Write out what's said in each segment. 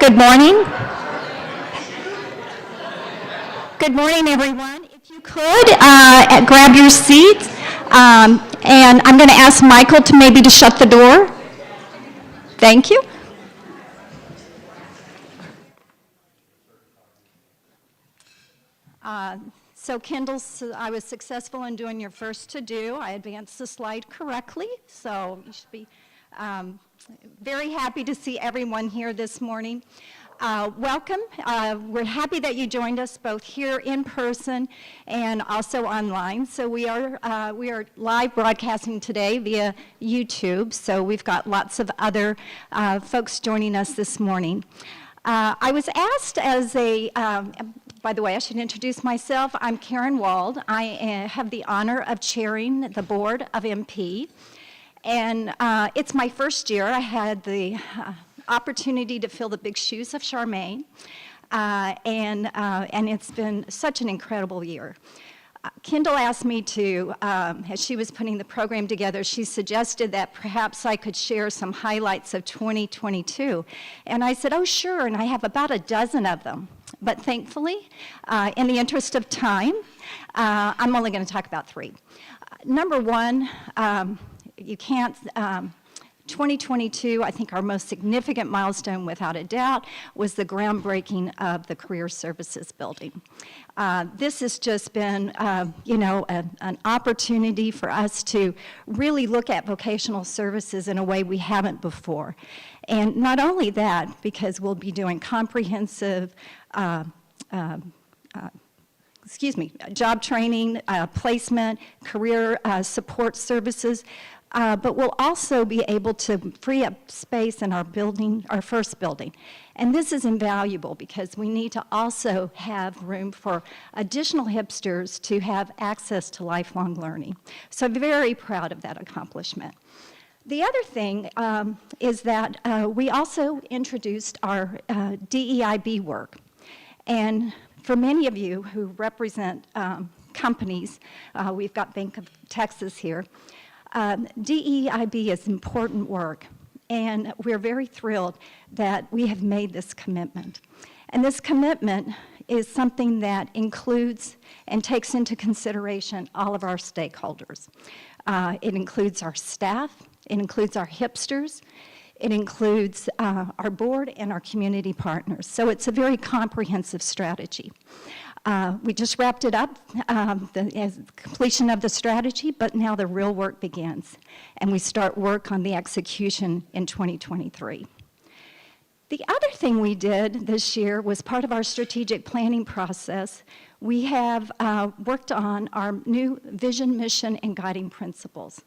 Good morning. Good morning, everyone. If you could, grab your seats. And I'm going to ask Michael to shut the door. Thank you. So Kendall, I was successful in doing your first to-do. I advanced the slide correctly, so you should be very happy to see everyone here this morning. Welcome. We're happy that you joined us both here in person and also online. So we are live broadcasting today via YouTube, so we've got lots of other folks joining us this morning. I was asked as a, by the way, I should introduce myself. I'm Karen Wald. I have the honor of chairing the board of MP. And it's my first year. I had the opportunity to fill the big shoes of Charmaine, and it's been such an incredible year. Kendall asked me to, as she was putting the program together, she suggested that perhaps I could share some highlights of 2022. And I said, oh, sure, and I have about a dozen of them. But thankfully, in the interest of time, I'm only going to talk about three. Number one, you can't, 2022, I think our most significant milestone without a doubt was the groundbreaking of the Career Services Building. This has just been, an opportunity for us to really look at vocational services in a way we haven't before. And not only that, because we'll be doing comprehensive job training, placement, career support services, but we'll also be able to free up space in our building, our first building. And this is invaluable because we need to also have room for additional hipsters to have access to lifelong learning. So I'm very proud of that accomplishment. The other thing is that we also introduced our DEIB work. And for many of you who represent companies, we've got Bank of Texas here, DEIB is important work, and we're very thrilled that we have made this commitment. And this commitment is something that includes and takes into consideration all of our stakeholders. It includes our staff, it includes our hipsters, it includes our board and our community partners. So it's a very comprehensive strategy. We just wrapped it up, the completion of the strategy, but now the real work begins, and we start work on the execution in 2023. The other thing we did this year was part of our strategic planning process. We have worked on our new vision, mission, and guiding principles.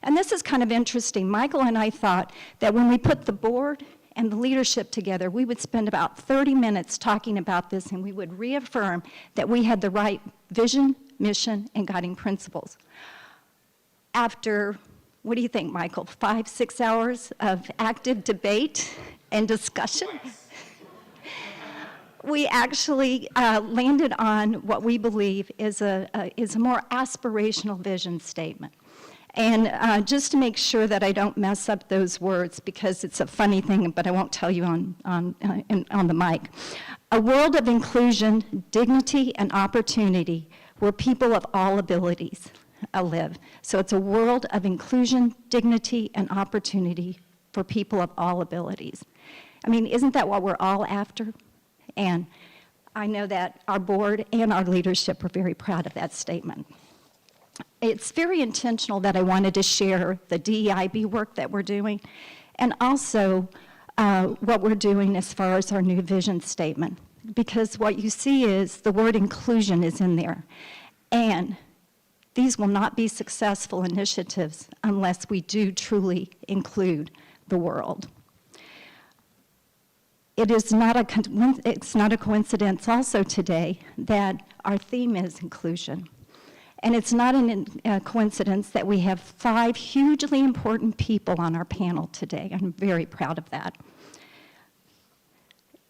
And this is kind of interesting. Michael and I thought that when we put the board and the leadership together, we would spend about 30 minutes talking about this, and we would reaffirm that we had the right vision, mission, and guiding principles. After, what do you think, Michael, 5-6 hours of active debate and discussion? We actually landed on what we believe is a more aspirational vision statement. And just to make sure that I don't mess up those words, because it's a funny thing, but I won't tell you on the mic. A world of inclusion, dignity, and opportunity where people of all abilities live. So it's a world of inclusion, dignity, and opportunity for people of all abilities. I mean, isn't that what we're all after? And I know that our board and our leadership are very proud of that statement. It's very intentional that I wanted to share the DEIB work that we're doing, and also what we're doing as far as our new vision statement. Because what you see is the word inclusion is in there. And these will not be successful initiatives unless we do truly include the world. It's not a coincidence also today that our theme is inclusion. And it's not a coincidence that we have 5 hugely important people on our panel today. I'm very proud of that.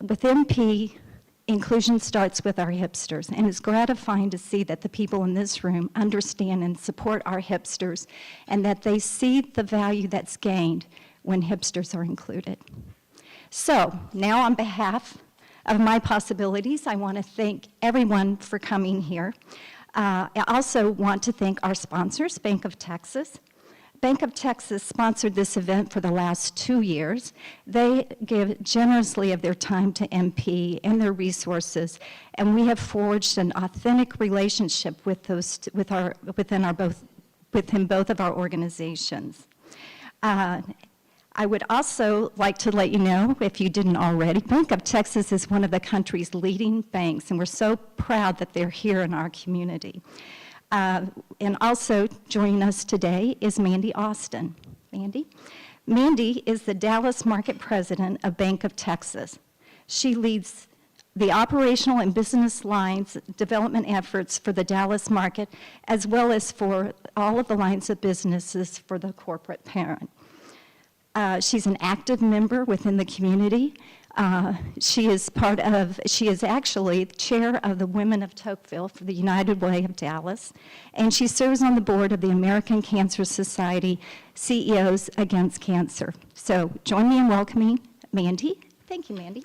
With MP, inclusion starts with our hipsters, and it's gratifying to see that the people in this room understand and support our hipsters, and that they see the value that's gained when hipsters are included. So now on behalf of My Possibilities, I want to thank everyone for coming here. I also want to thank our sponsors, Bank of Texas. Bank of Texas sponsored this event for the last 2 years. They give generously of their time to MP and their resources, and we have forged an authentic relationship with within both of our organizations. I would also like to let you know, if you didn't already, Bank of Texas is one of the country's leading banks, and we're so proud that they're here in our community. And also joining us today is Mandy Austin. Mandy? Mandy is the Dallas Market President of Bank of Texas. She leads the operational and business lines development efforts for the Dallas market, as well as for all of the lines of businesses for the corporate parent. She's an active member within the community. She is actually chair of the Women of Tocqueville for the United Way of Dallas, and she serves on the board of the American Cancer Society CEOs Against Cancer. So join me in welcoming Mandy. Thank you, Mandy.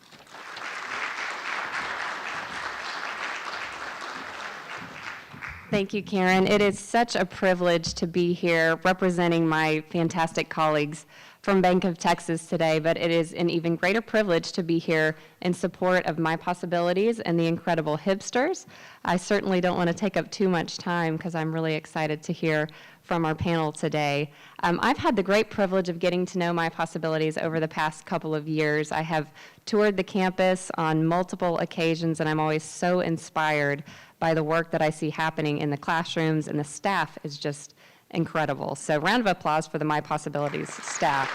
Thank you, Karen. It is such a privilege to be here representing my fantastic colleagues from Bank of Texas today, but it is an even greater privilege to be here in support of My Possibilities and the incredible hipsters. I certainly don't want to take up too much time because I'm really excited to hear from our panel today. I've had the great privilege of getting to know My Possibilities over the past couple of years. I have toured the campus on multiple occasions, and I'm always so inspired by the work that I see happening in the classrooms, and the staff is just incredible. So round of applause for the My Possibilities staff.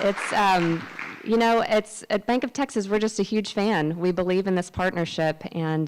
It's at Bank of Texas, we're just a huge fan. We believe in this partnership, and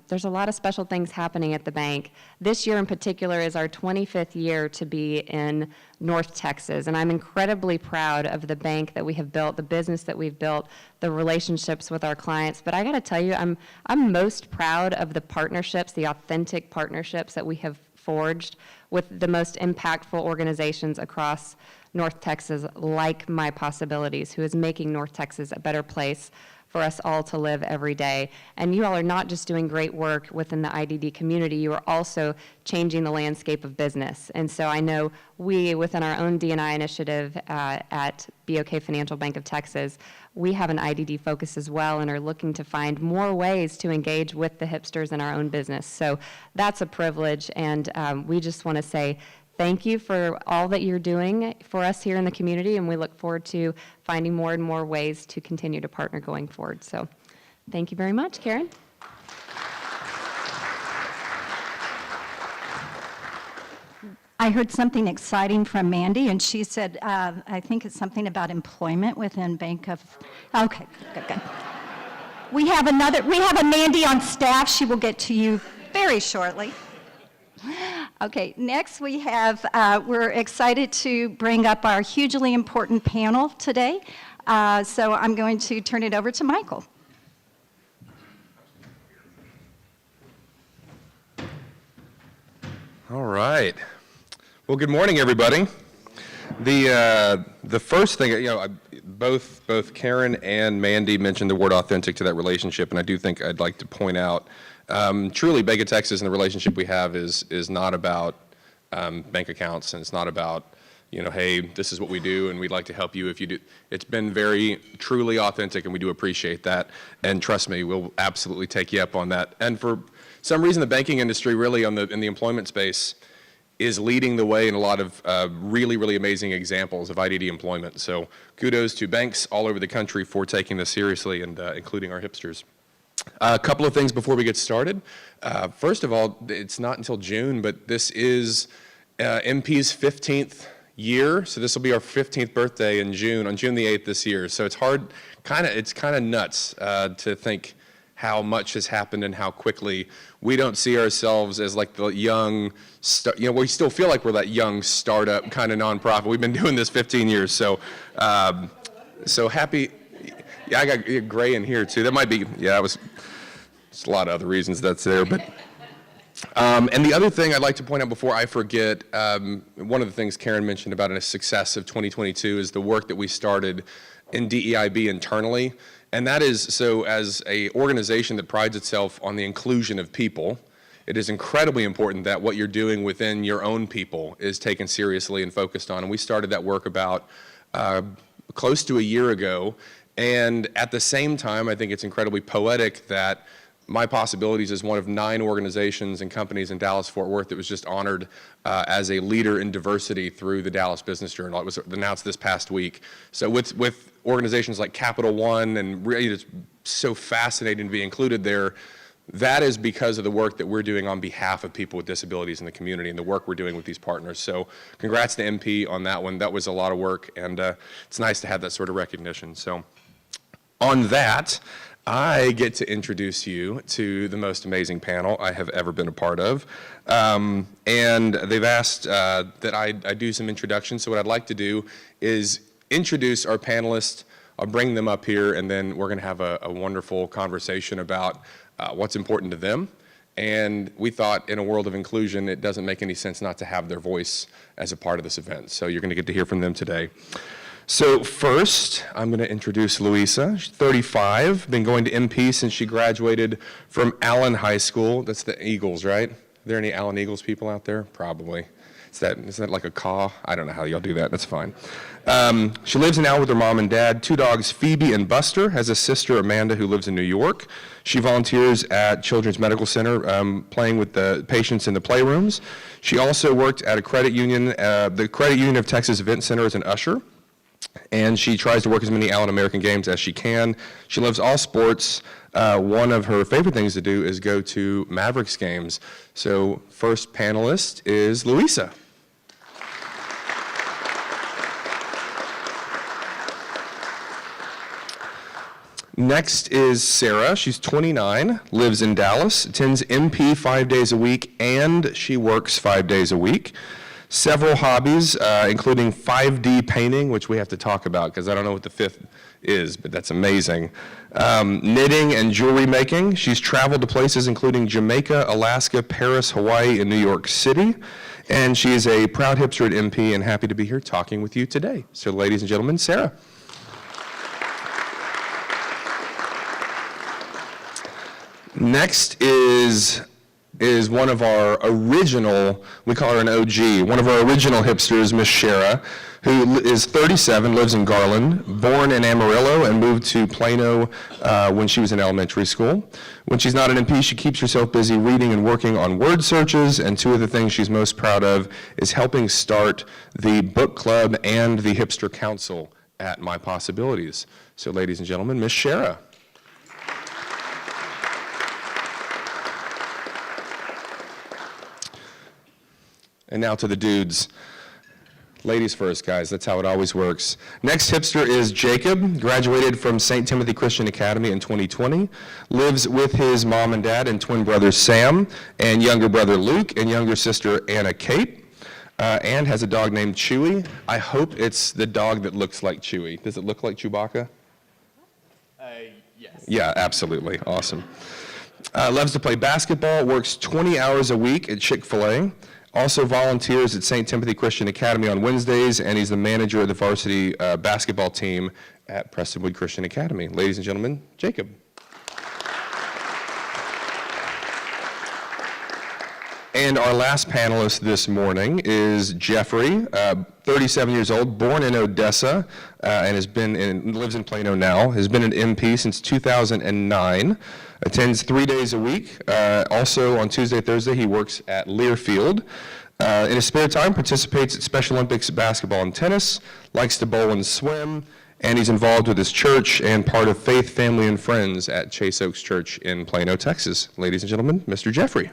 there's a lot of special things happening at the bank. This year in particular is our 25th year to be in North Texas, and I'm incredibly proud of the bank that we have built, the business that we've built, the relationships with our clients. But I gotta tell you, I'm most proud of the partnerships, the authentic partnerships that we have forged with the most impactful organizations across North Texas, like My Possibilities, who is making North Texas a better place for us all to live every day. And you all are not just doing great work within the IDD community, you are also changing the landscape of business. And so I know we, within our own D&I initiative at BOK Financial Bank of Texas, we have an IDD focus as well and are looking to find more ways to engage with the hipsters in our own business. So that's a privilege, and we just want to say thank you for all that you're doing for us here in the community, and we look forward to finding more and more ways to continue to partner going forward. So thank you very much, Karen. I heard something exciting from Mandy, and she said, I think it's something about employment within Bank of, okay, good. We have a Mandy on staff. She will get to you very shortly. Okay, next we have, we're excited to bring up our hugely important panel today. So I'm going to turn it over to Michael. All right. Well, good morning, everybody. The first thing, both Karen and Mandy mentioned the word authentic to that relationship, and I do think I'd like to point out, truly, Bank of Texas and the relationship we have is not about bank accounts, and it's not about, hey, this is what we do, and we'd like to help you if you do. It's been very truly authentic, and we do appreciate that. And trust me, we'll absolutely take you up on that. And for some reason, the banking industry, really, in the employment space, is leading the way in a lot of really, really amazing examples of IDD employment. So kudos to banks all over the country for taking this seriously, and including our hipsters. A couple of things before we get started. First of all, it's not until June, but this is MP's 15th year, so this will be our 15th birthday in June, on June the 8th this year. So it's kind of nuts to think how much has happened and how quickly. We don't see ourselves as like the young, we still feel like we're that young startup kind of nonprofit. We've been doing this 15 years, so happy. Yeah, I got gray in here too. That might be, that was just a lot of other reasons that's there, but And the other thing I'd like to point out before I forget, one of the things Karen mentioned about a success of 2022 is the work that we started in DEIB internally. And that is, so as a organization that prides itself on the inclusion of people, it is incredibly important that what you're doing within your own people is taken seriously and focused on. And we started that work about close to a year ago. And at the same time, I think it's incredibly poetic that My Possibilities is one of 9 organizations and companies in Dallas-Fort Worth that was just honored as a leader in diversity through the Dallas Business Journal. It was announced this past week. So with organizations like Capital One, and really it's so fascinating to be included there, that is because of the work that we're doing on behalf of people with disabilities in the community and the work we're doing with these partners. So congrats to MP on that one. That was a lot of work, and it's nice to have that sort of recognition. So on that, I get to introduce you to the most amazing panel I have ever been a part of. And they've asked that I do some introductions. So what I'd like to do is introduce our panelists. I'll bring them up here, and then we're going to have a wonderful conversation about what's important to them. And we thought in a world of inclusion, it doesn't make any sense not to have their voice as a part of this event. So you're going to get to hear from them today. So first, I'm going to introduce Louisa. She's 35, been going to MP since she graduated from Allen High School. That's the Eagles, right? Are there any Allen Eagles people out there? Probably. Is that like a caw? I don't know how y'all do that. That's fine. She lives in Allen with her mom and dad, 2 dogs, Phoebe and Buster, has a sister, Amanda, who lives in New York. She volunteers at Children's Medical Center, playing with the patients in the playrooms. She also worked at a credit union, the Credit Union of Texas Event Center as an usher. And she tries to work as many Allen American games as she can. She loves all sports. One of her favorite things to do is go to Mavericks games. So first panelist is Louisa. Next is Sarah. She's 29, lives in Dallas, attends MP 5 days a week, and she works 5 days a week. Several hobbies, including 5D painting, which we have to talk about because I don't know what the 5th is, but that's amazing. Knitting and jewelry making. She's traveled to places including Jamaica, Alaska, Paris, Hawaii, and New York City. And she is a proud hipster at MP and happy to be here talking with you today. So ladies and gentlemen, Sarah. Next is one of our original, we call her an OG, one of our original hipsters, Miss Shara, who is 37, lives in Garland, born in Amarillo, and moved to Plano when she was in elementary school. When she's not an MP, she keeps herself busy reading and working on word searches, and 2 of the things she's most proud of is helping start the book club and the hipster council at My Possibilities. So ladies and gentlemen, Miss Shara. And now to the dudes. Ladies first, guys. That's how it always works. Next hipster is Jacob. Graduated from St. Timothy Christian Academy in 2020. Lives with his mom and dad and twin brother Sam, and younger brother Luke, and younger sister Anna Kate. And has a dog named Chewy. I hope it's the dog that looks like Chewy. Does it look like Chewbacca? Yes. Yeah, absolutely. Awesome. Loves to play basketball. Works 20 hours a week at Chick-fil-A. Also volunteers at St. Timothy Christian Academy on Wednesdays, and he's the manager of the varsity basketball team at Prestonwood Christian Academy. Ladies and gentlemen, Jacob. And our last panelist this morning is Jeffrey, 37 years old, born in Odessa, and lives in Plano now, has been an MP since 2009, attends 3 days a week. Also on Tuesday, Thursday, he works at Learfield. In his spare time, participates at Special Olympics basketball and tennis, likes to bowl and swim, and he's involved with his church and part of Faith, Family, and Friends at Chase Oaks Church in Plano, Texas. Ladies and gentlemen, Mr. Jeffrey.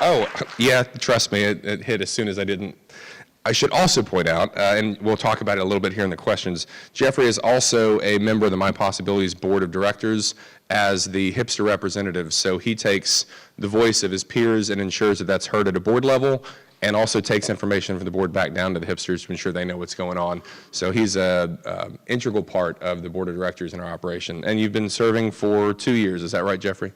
Oh, yeah, trust me, it hit as soon as I didn't. I should also point out, and we'll talk about it a little bit here in the questions, Jeffrey is also a member of the My Possibilities Board of Directors as the hipster representative. So he takes the voice of his peers and ensures that that's heard at a board level and also takes information from the board back down to the hipsters to ensure they know what's going on. So he's a integral part of the board of directors in our operation. And you've been serving for 2 years, is that right, Jeffrey?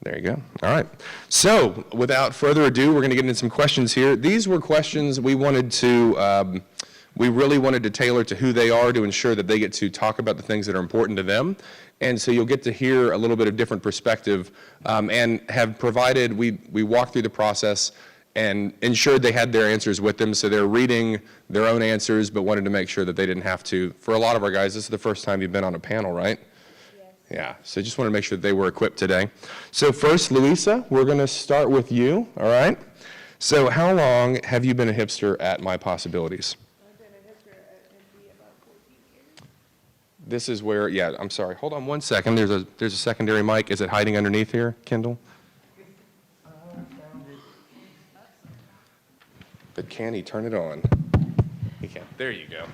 There you go. All right. So without further ado, we're going to get into some questions here. These were questions we wanted to, we really wanted to tailor to who they are to ensure that they get to talk about the things that are important to them. And so you'll get to hear a little bit of different perspective, and have provided, we walked through the process and ensured they had their answers with them, so they're reading their own answers, but wanted to make sure that they didn't have to. For a lot of our guys, this is the first time you've been on a panel, right? Yes. Yeah, so just wanted to make sure that they were equipped today. So first, Louisa, we're going to start with you, all right? So how long have you been a hipster at My Possibilities? I've been a hipster at MP about 14 years. This is where, yeah, I'm sorry, hold on one second. There's a secondary mic. Is it hiding underneath here, Kendall? But can he turn it on? He can. There you go.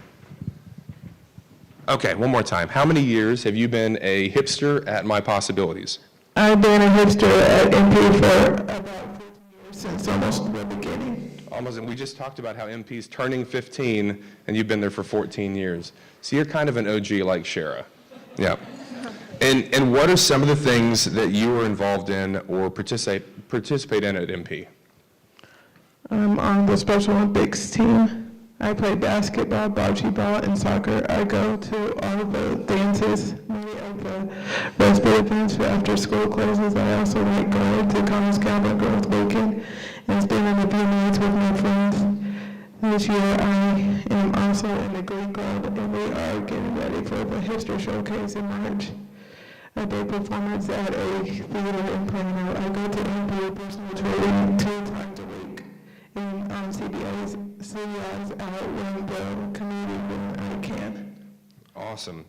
Okay, one more time. How many years have you been a hipster at My Possibilities? I've been a hipster at MP for about 14 years, since almost the beginning. Almost, and we just talked about how MP's turning 15, and you've been there for 14 years. So you're kind of an OG like Shara. Yeah. And what are some of the things that you were involved in or participate in at MP? I'm on the Special Olympics team. I play basketball, bocce ball, and soccer. I go to all of the dances, many of the respite events for after school classes. I also like going to College Cabin Growth Weekend and spending a few minutes with my friends. This year I am also in the Glee Club, and we are getting ready for the History Showcase in March. A day performance at a theater in Plano. I go to MP personal training 2 times a week. And CBI's out when the community when I can. Awesome.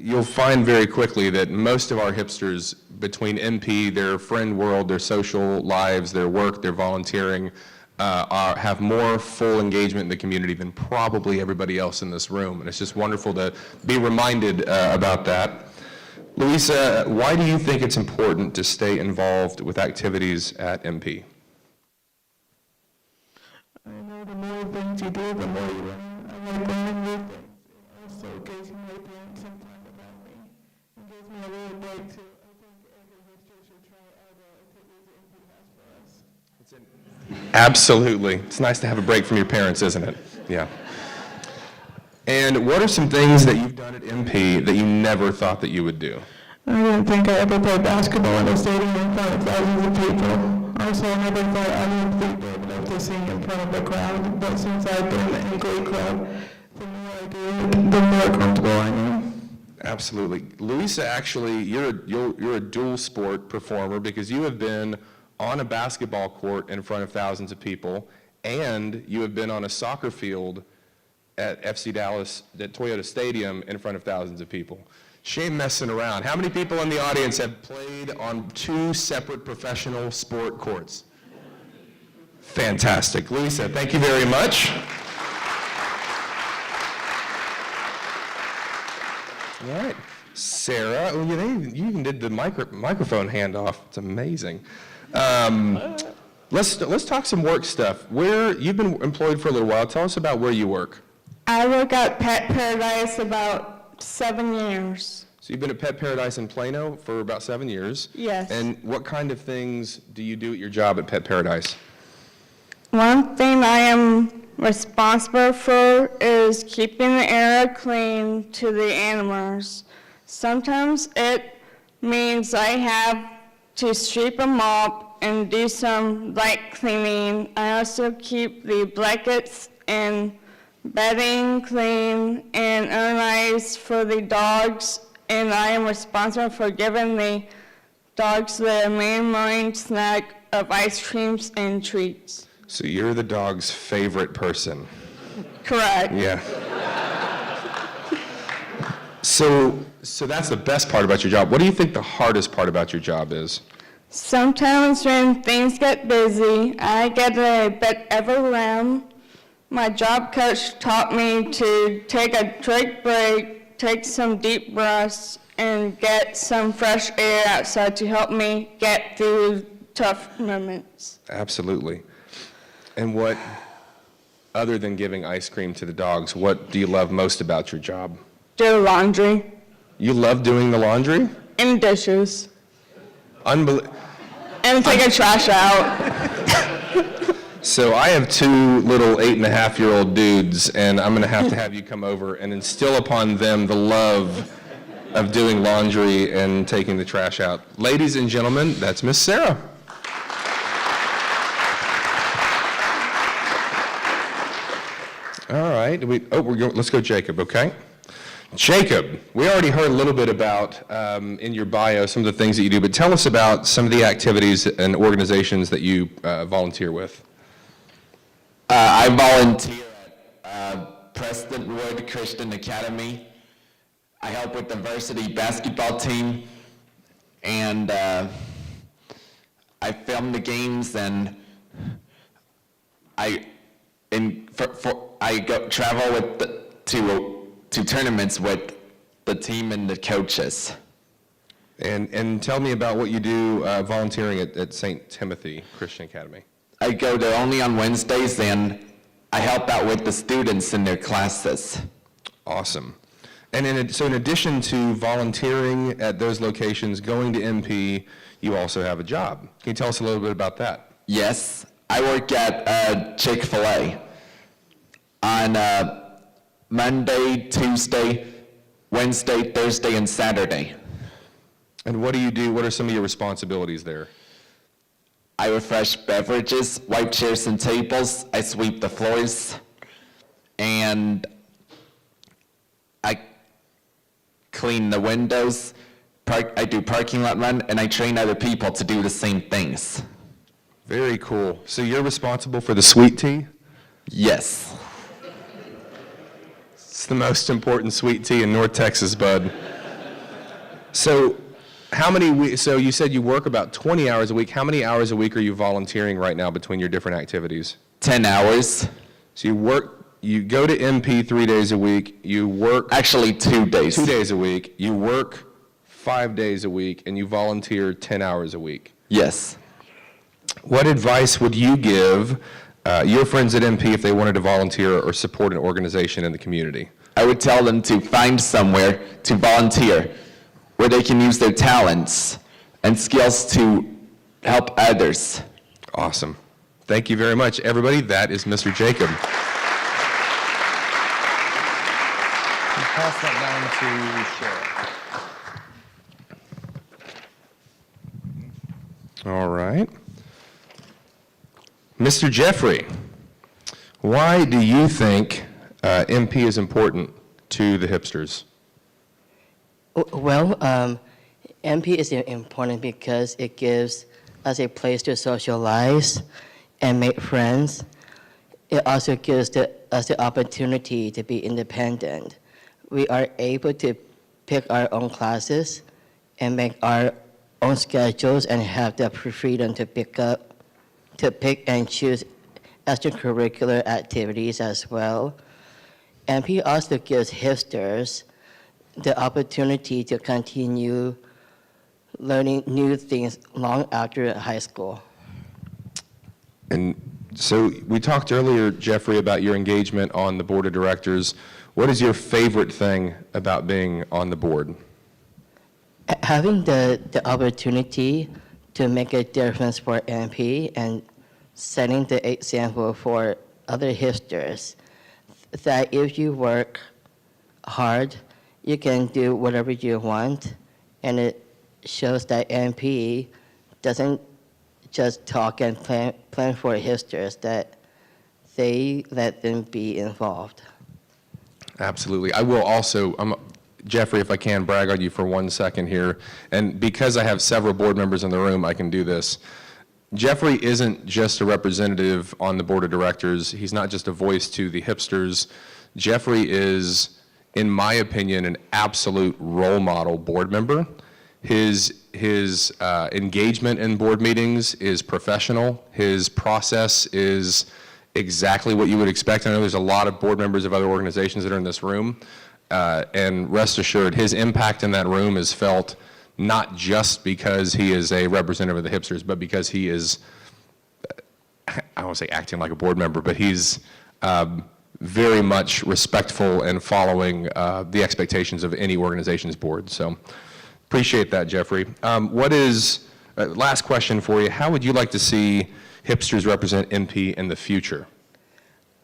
You'll find very quickly that most of our hipsters, between MP, their friend world, their social lives, their work, their volunteering, have more full engagement in the community than probably everybody else in this room. And it's just wonderful to be reminded about that. Louisa, why do you think it's important to stay involved with activities at MP? I know the more things you do, the more you learn. I like learning new things. It also gives my parents some time about me and gives me a little break too. I think every hipster should try all the activities MP has for us. Absolutely. It's nice to have a break from your parents, isn't it? Yeah. And what are some things that you've done at MP that you never thought that you would do? I didn't think I ever played basketball in a stadium in front of thousands of people. Also, I never thought I would be brave enough to sing in front of a crowd, but since I've been in Glee Club, the more I do, the more comfortable I am. Absolutely. Louisa, actually, you're a dual sport performer because you have been on a basketball court in front of thousands of people, and you have been on a soccer field at FC Dallas, at Toyota Stadium, in front of thousands of people. Shame messing around. How many people in the audience have played on 2 separate professional sport courts? Fantastic. Louisa, thank you very much. All right. Sarah, oh, you even did the microphone handoff. It's amazing. Let's talk some work stuff. You've been employed for a little while. Tell us about where you work. I work at Pet Paradise about 7 years. So you've been at Pet Paradise in Plano for about 7 years. Yes. And what kind of things do you do at your job at Pet Paradise? One thing I am responsible for is keeping the area clean to the animals. Sometimes it means I have to sweep them up and do some light cleaning. I also keep the blankets and bedding clean and organized for the dogs, and I am responsible for giving the dogs their main morning snack of ice creams and treats. So you're the dog's favorite person. Correct. Yeah. So that's the best part about your job. What do you think the hardest part about your job is? Sometimes when things get busy, I get a bit overwhelmed. My job coach taught me to take a quick break, take some deep breaths, and get some fresh air outside to help me get through tough moments. Absolutely. And what, other than giving ice cream to the dogs, what do you love most about your job? Do laundry You love doing the laundry? and dishes Unbelievable. and taking trash out. So I have two little 8.5-year-old dudes, and I'm going to have you come over and instill upon them the love of doing laundry and taking the trash out. Ladies and gentlemen, that's Miss Sarah. All right. Let's go Jacob, okay? Jacob, we already heard a little bit about, in your bio, some of the things that you do, but tell us about some of the activities and organizations that you volunteer with. I volunteer at Prestonwood Christian Academy. I help with the varsity basketball team, and I film the games, and I go travel with to tournaments with the team and the coaches. And tell me about what you do volunteering at St. Timothy Christian Academy. I go there only on Wednesdays, and I help out with the students in their classes. Awesome. And so in addition to volunteering at those locations, going to MP, you also have a job. Can you tell us a little bit about that? Yes, I work at Chick-fil-A on Monday, Tuesday, Wednesday, Thursday, and Saturday. And what do you do? What are some of your responsibilities there? I refresh beverages, wipe chairs and tables, I sweep the floors, and I clean the windows, I do parking lot run, and I train other people to do the same things. Very cool. So you're responsible for the sweet tea? Yes. It's the most important sweet tea in North Texas, bud. So so you said you work about 20 hours a week. How many hours a week are you volunteering right now between your different activities? 10 hours. So you go to MP 3 days a week, you work... Actually, 2 days. 2 days a week, you work 5 days a week, and you volunteer 10 hours a week. Yes. What advice would you give your friends at MP if they wanted to volunteer or support an organization in the community? I would tell them to find somewhere to volunteer where they can use their talents and skills to help others. Awesome. Thank you very much, everybody. That is Mr. Jacob. Pass that down to Cheryl. All right. Mr. Jeffrey, why do you think MP is important to the hipsters? Well, MP is important because it gives us a place to socialize and make friends. It also gives us the opportunity to be independent. We are able to pick our own classes and make our own schedules and have the freedom to pick and choose extracurricular activities as well. MP also gives hipsters the opportunity to continue learning new things long after high school. And so we talked earlier, Jeffrey, about your engagement on the board of directors. What is your favorite thing about being on the board? Having the opportunity to make a difference for MP and setting the example for other hipsters that if you work hard, you can do whatever you want, and it shows that MP doesn't just talk and plan for hipsters, that they let them be involved. Absolutely. I will also, Jeffrey, if I can brag on you for 1 second here, and because I have several board members in the room, I can do this. Jeffrey isn't just a representative on the board of directors. He's not just a voice to the hipsters. Jeffrey is, in my opinion, an absolute role model board member. His engagement in board meetings is professional. His process is exactly what you would expect. I know there's a lot of board members of other organizations that are in this room, and rest assured, his impact in that room is felt not just because he is a representative of the hipsters, but because he is I won't say acting like a board member, but he's very much respectful and following the expectations of any organization's board. So appreciate that, Jeffrey. Last question for you. How would you like to see hipsters represent MP in the future?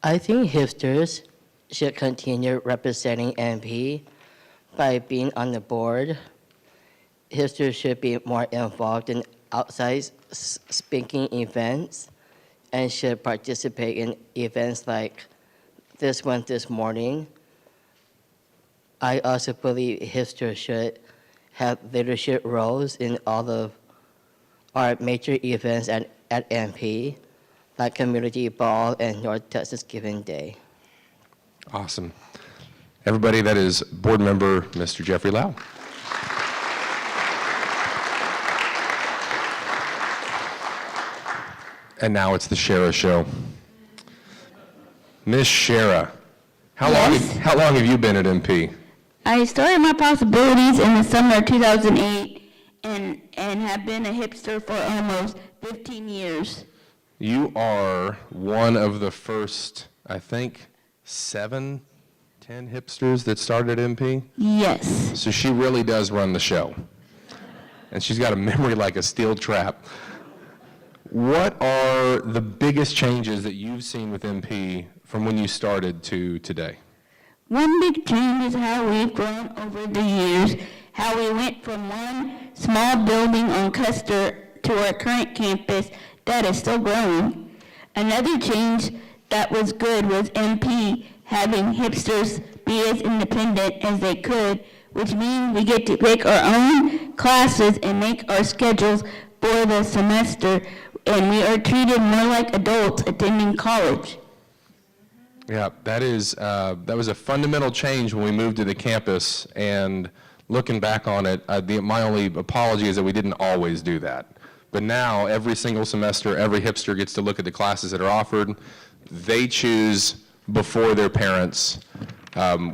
I think hipsters should continue representing MP by being on the board. Hipsters should be more involved in outside speaking events and should participate in events like this one this morning. I also believe hipsters should have leadership roles in all of our major events at MP, like Community Ball and North Texas Giving Day. Awesome. Everybody, that is board member Mr. Jeffrey Lau. And now it's the Shara Show. Miss Shara, how long have you been at MP? I started my possibilities in the summer of 2008 and have been a hipster for almost 15 years. You are one of the first, I think, 10 hipsters that started at MP? Yes. So she really does run the show. And she's got a memory like a steel trap. What are the biggest changes that you've seen with MP from when you started to today? One big change is how we've grown over the years, how we went from one small building on Custer to our current campus that is still growing. Another change that was good was MP having hipsters be as independent as they could, which means we get to pick our own classes and make our schedules for the semester, and we are treated more like adults attending college. Yeah, that was a fundamental change when we moved to the campus, and looking back on it, my only apology is that we didn't always do that. But now, every single semester, every hipster gets to look at the classes that are offered. They choose before their parents,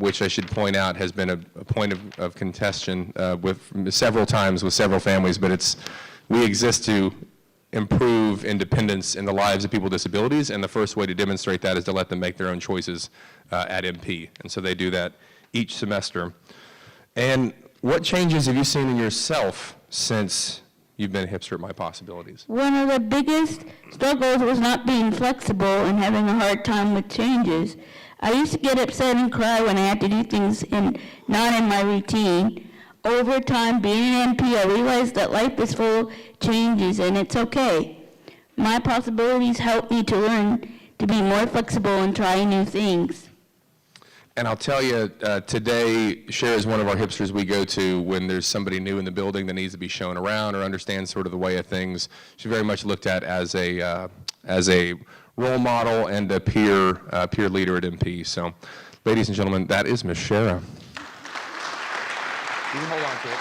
which I should point out has been a point of contention with several times with several families, but we exist to improve independence in the lives of people with disabilities, and the first way to demonstrate that is to let them make their own choices at MP. And so they do that each semester. And what changes have you seen in yourself since you've been a hipster at My Possibilities? One of the biggest struggles was not being flexible and having a hard time with changes. I used to get upset and cry when I had to do things not in my routine. Over time, being an MP, I realized that life is full of changes and it's okay. My Possibilities helped me to learn to be more flexible and try new things. And I'll tell you, today, Cher is one of our hipsters we go to when there's somebody new in the building that needs to be shown around or understands sort of the way of things. She's very much looked at as a role model and a peer leader at MP. So, ladies and gentlemen, that is Miss Shara. You can hold on to it.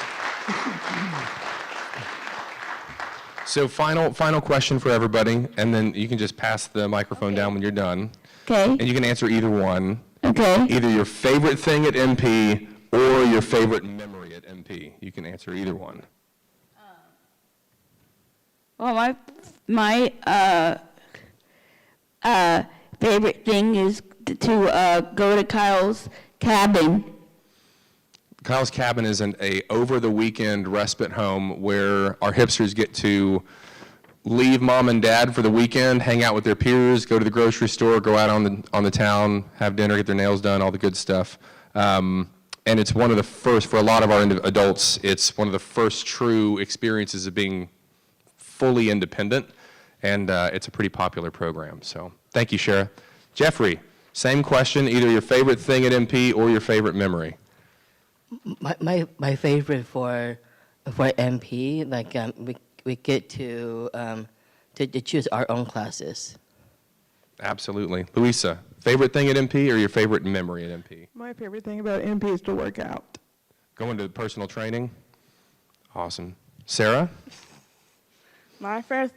So final question for everybody, and then you can just pass the microphone down when you're done. Okay. And you can answer either one. Okay. Either your favorite thing at MP or your favorite memory at MP. You can answer either one. Well, my favorite thing is to go to Kyle's cabin. Kyle's Cabin is a over-the-weekend respite home where our hipsters get to leave mom and dad for the weekend, hang out with their peers, go to the grocery store, go out on the town, have dinner, get their nails done, all the good stuff. And it's one of the first, for a lot of our adults, it's one of the first true experiences of being fully independent, and it's a pretty popular program. So thank you, Shara. Jeffrey, same question, either your favorite thing at MP or your favorite memory. My favorite for MP, like we get to choose our own classes. Absolutely. Louisa, favorite thing at MP or your favorite memory at MP? My favorite thing about MP is to work out. Going to personal training? Awesome. Sarah? My favorite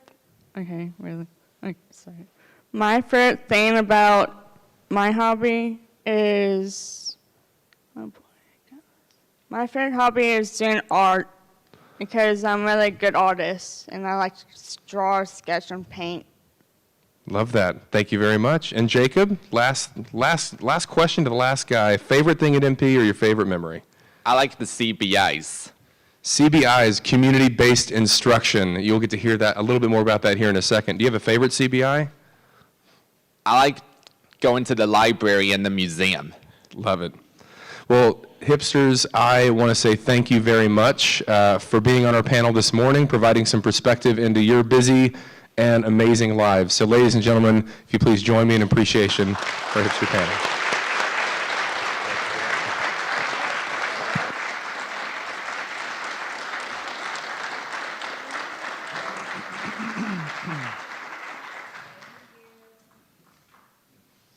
thing about my hobby is, my favorite hobby is doing art because I'm a really good artist and I like to draw, sketch, and paint. Love that. Thank you very much. And Jacob, last question to the last guy. Favorite thing at MP or your favorite memory? I like the CBIs. CBI's community-based instruction. You'll get to hear that a little bit more about that here in a second. Do you have a favorite CBI? I like going to the library and the museum. Love it. Well, hipsters, I want to say thank you very much for being on our panel this morning, providing some perspective into your busy and amazing lives. So ladies and gentlemen, if you please join me in appreciation for our hipster panel.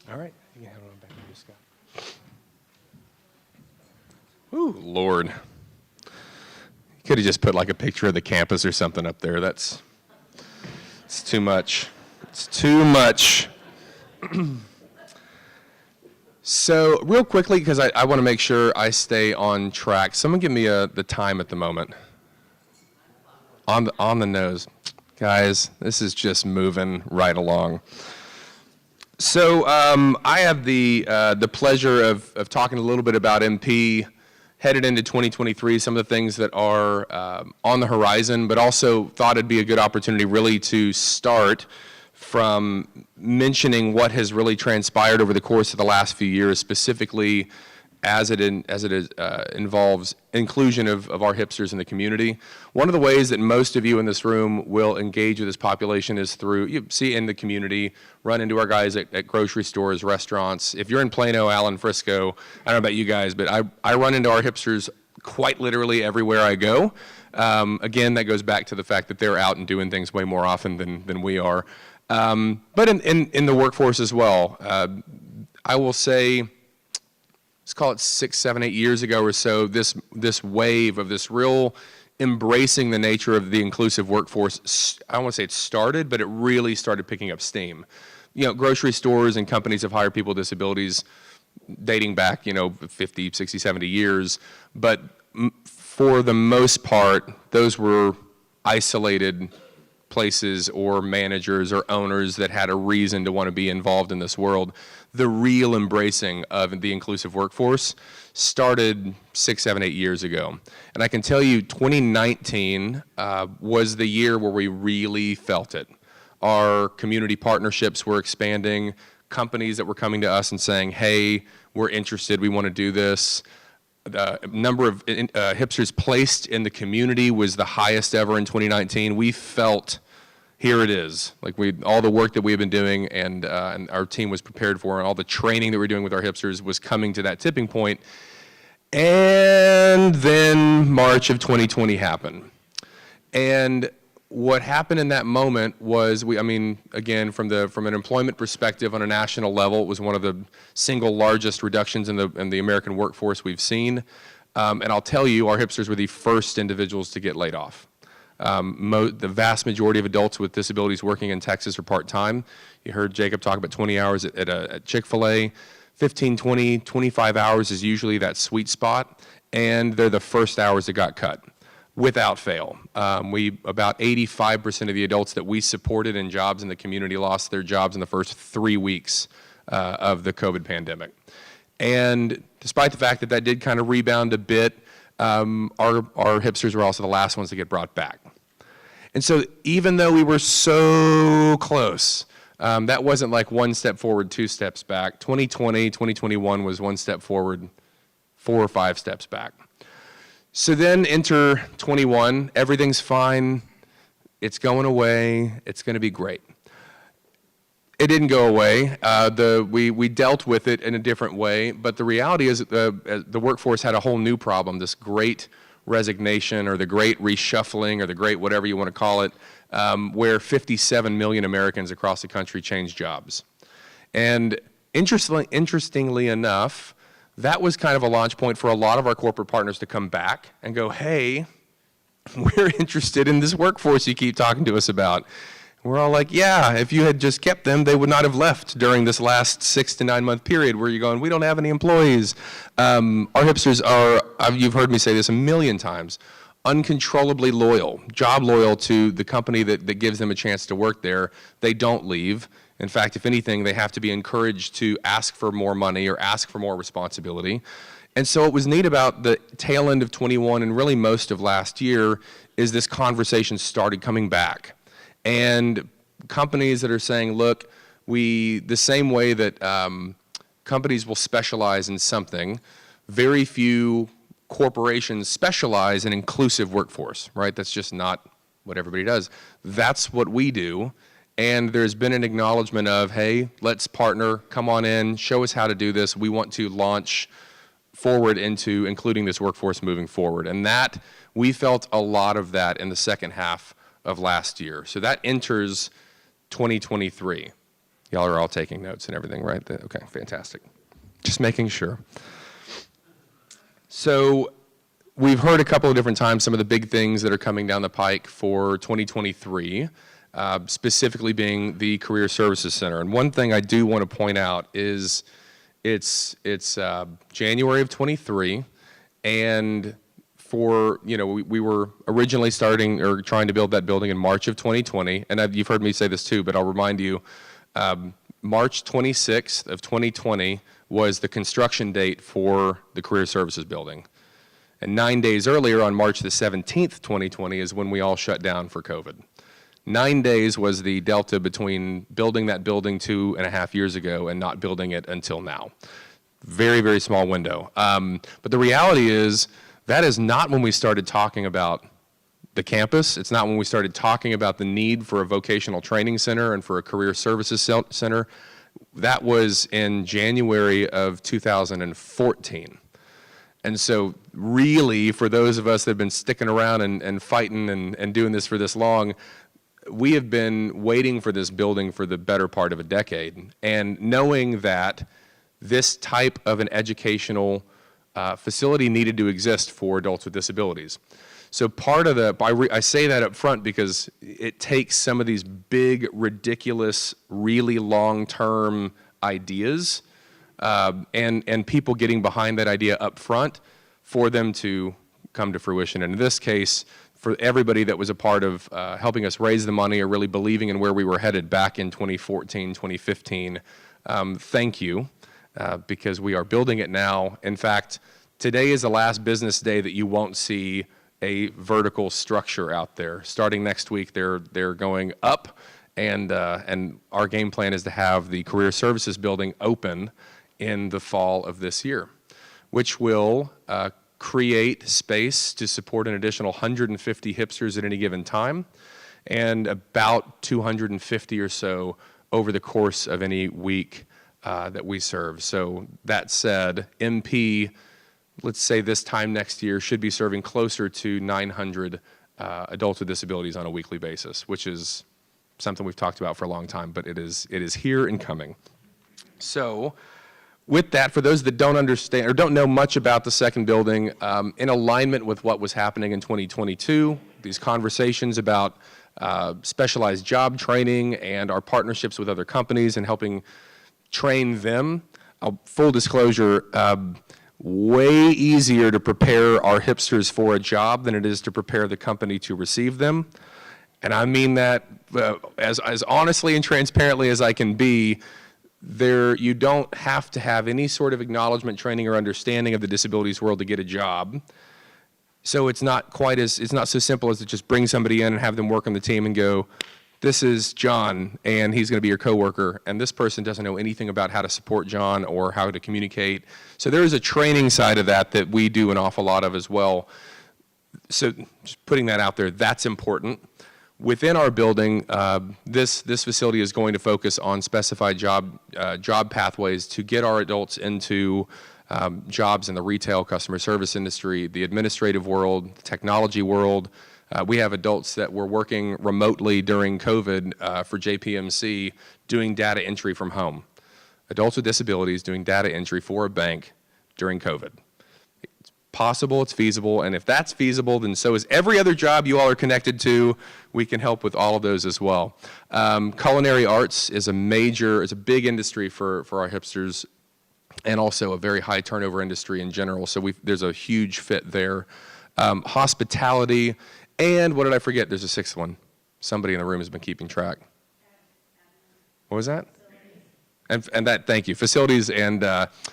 All right, you can have it on back to you, Scott. Ooh, Lord. You could have just put like a picture of the campus or something up there. It's too much. It's too much. So real quickly, because I want to make sure I stay on track. Someone give me the time at the moment. On the nose. Guys, this is just moving right along. So I have the pleasure of talking a little bit about MP headed into 2023, some of the things that are on the horizon, but also thought it'd be a good opportunity really to start from mentioning what has really transpired over the course of the last few years, specifically as it involves inclusion of our hipsters in the community. One of the ways that most of you in this room will engage with this population is through, you see in the community, run into our guys at grocery stores, restaurants. If you're in Plano, Allen, Frisco, I don't know about you guys, but I run into our hipsters quite literally everywhere I go. Again, that goes back to the fact that they're out and doing things way more often than we are. But in the workforce as well. I will say, let's call it 6, 7, 8 years ago or so, this wave of this real embracing the nature of the inclusive workforce, I don't want to say it started, but it really started picking up steam. You know, grocery stores and companies have hired people with disabilities dating back, 50, 60, 70 years, but for the most part, those were isolated places or managers or owners that had a reason to want to be involved in this world. The real embracing of the inclusive workforce started 6, 7, 8 years ago. And I can tell you 2019 was the year where we really felt it. Our community partnerships were expanding, companies that were coming to us and saying, hey, we're interested, we want to do this. The number of hipsters placed in the community was the highest ever in 2019. We felt, here it is. Like all the work that we've been doing and our team was prepared for, and all the training that we're doing with our hipsters was coming to that tipping point. And then March of 2020 happened. And what happened in that moment was, again, from an employment perspective on a national level, it was one of the single largest reductions in the American workforce we've seen. And I'll tell you, our hipsters were the first individuals to get laid off. The vast majority of adults with disabilities working in Texas are part-time. You heard Jacob talk about 20 hours at Chick-fil-A. 15, 20, 25 hours is usually that sweet spot, and they're the first hours that got cut. Without fail. About 85% of the adults that we supported in jobs in the community lost their jobs in the first 3 weeks of the COVID pandemic. And despite the fact that did kind of rebound a bit, our hipsters were also the last ones to get brought back. And so even though we were so close, that wasn't like 1 step forward, 2 steps back. 2020, 2021 was 1 step forward, 4 or 5 steps back. So then enter 21, everything's fine, it's going away, it's going to be great. It didn't go away. We dealt with it in a different way, but the reality is that the workforce had a whole new problem, this great resignation or the great reshuffling or the great whatever you want to call it, where 57 million Americans across the country changed jobs. And interestingly enough, that was kind of a launch point for a lot of our corporate partners to come back and go, hey, we're interested in this workforce you keep talking to us about. We're all like, yeah, if you had just kept them, they would not have left during this last 6 to 9 month period where you're going, we don't have any employees. Our hipsters are, you've heard me say this a million times, uncontrollably loyal, job loyal to the company that gives them a chance to work there. They don't leave. In fact, if anything, they have to be encouraged to ask for more money or ask for more responsibility. And so what was neat about the tail end of 21 and really most of last year is this conversation started coming back. And companies that are saying, look, the same way that companies will specialize in something, very few corporations specialize in inclusive workforce, right? That's just not what everybody does. That's what we do. And there's been an acknowledgement of, hey, let's partner, come on in, show us how to do this. We want to launch forward into including this workforce moving forward. And that, we felt a lot of that in the second half of last year. So that enters 2023. Y'all are all taking notes and everything, right? Okay, fantastic. Just making sure. So we've heard a couple of different times some of the big things that are coming down the pike for 2023. Specifically being the Career Services Center. And one thing I do want to point out is it's January of 23, and we were originally starting or trying to build that building in March of 2020, and you've heard me say this too, but I'll remind you, March 26th of 2020 was the construction date for the Career Services building. And 9 days earlier, on March the 17th, 2020, is when we all shut down for COVID. 9 days was the delta between building that building 2.5 years ago and not building it until now. Very, very small window. But the reality is that is not when we started talking about the campus. It's not when we started talking about the need for a vocational training center and for a career services center. That was in January of 2014. And so really, for those of us that have been sticking around and fighting and doing this for this long, we have been waiting for this building for the better part of a decade, and knowing that this type of an educational facility needed to exist for adults with disabilities. So part of I say that up front because it takes some of these big, ridiculous, really long-term ideas and people getting behind that idea up front for them to come to fruition. And in this case, for everybody that was a part of helping us raise the money or really believing in where we were headed back in 2014, 2015, thank you, because we are building it now. In fact, today is the last business day that you won't see a vertical structure out there. Starting next week, they're going up, and our game plan is to have the Career Services building open in the fall of this year, which will create space to support an additional 150 hipsters at any given time, and about 250 or so over the course of any week that we serve. So that said, MP, let's say this time next year, should be serving closer to 900 adults with disabilities on a weekly basis, which is something we've talked about for a long time, but it is here and coming. So with that, for those that don't understand or don't know much about the second building, in alignment with what was happening in 2022, these conversations about specialized job training and our partnerships with other companies and helping train them, full disclosure, way easier to prepare our hipsters for a job than it is to prepare the company to receive them. And I mean that as honestly and transparently as I can be. You don't have to have any sort of acknowledgement, training, or understanding of the disabilities world to get a job. So it's not so simple as to just bring somebody in and have them work on the team and go, this is John, and he's going to be your coworker, and this person doesn't know anything about how to support John or how to communicate. So there is a training side of that we do an awful lot of as well. So just putting that out there, that's important. Within our building, this facility is going to focus on specified job pathways to get our adults into jobs in the retail, customer service industry, the administrative world, the technology world. We have adults that were working remotely during COVID for JPMC doing data entry from home. Adults with disabilities doing data entry for a bank during COVID. Possible, it's feasible, and if that's feasible, then so is every other job you all are connected to. We can help with all of those as well. Culinary arts is a big industry for our hipsters, and also a very high turnover industry in general, so there's a huge fit there. Hospitality, and what did I forget? There's a sixth one. Somebody in the room has been keeping track. What was that? And that, thank you, facilities and